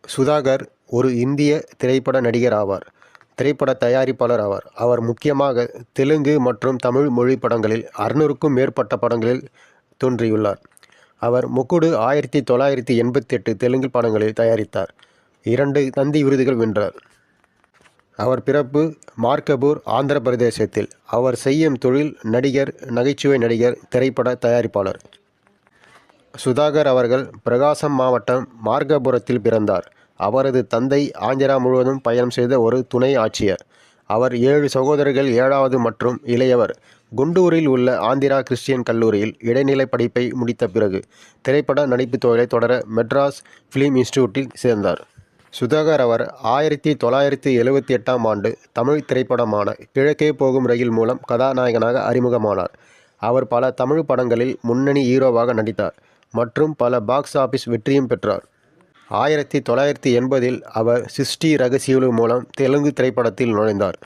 சுதாகர் ஒரு இந்திய திரைப்பட நடிகர் ஆவார். திரைப்பட தயாரிப்பாளர் ஆவார். அவர் முக்கியமாக தெலுங்கு மற்றும் தமிழ் மொழி படங்களில் 600க்கும் மேற்பட்ட படங்களில் தோன்றியுள்ளார். அவர் முக்குடு 1988 தெலுங்கு படங்களில் தயாரித்தார். 2 நந்தி விருதுகள் வென்றார். அவர் பிறப்பு மார்கபூர், ஆந்திர பிரதேசத்தில். அவர் செய்யும் தொழில் நடிகர், நகைச்சுவை நடிகர், திரைப்பட தயாரிப்பாளர். சுதாகர் அவர்கள் பிரகாசம் மாவட்டம் மார்கபுரத்தில் பிறந்தார். அவரது தந்தை ஆந்திரா முழுவதும் பயணம் செய்த ஒரு துணை ஆட்சியர். அவர் 7 சகோதரர்கள் 7வது மற்றும் இளையவர். குண்டூரில் உள்ள ஆந்திரா கிறிஸ்டியன் கல்லூரியில் இடைநிலை படிப்பை முடித்த பிறகு திரைப்பட நடிப்பு தொழிலை தொடர மெட்ராஸ் ஃபிலிம் இன்ஸ்டிடியூட்டில் சேர்ந்தார். சுதாகர் அவர் 1978ஆம் ஆண்டு தமிழ் திரைப்படமான கிழக்கே போகும் ரயில் மூலம் கதாநாயகனாக அறிமுகமானார். அவர் பல தமிழ் படங்களில் முன்னணி ஹீரோவாக நடித்தார் மற்றும் பல பாக்ஸ் ஆபீஸ் வெற்றியும் பெற்றார். 1980இல் அவர் சிருஷ்டி ரகசியுலு மூலம் தெலுங்கு திரைப்படத்தில் நுழைந்தார்.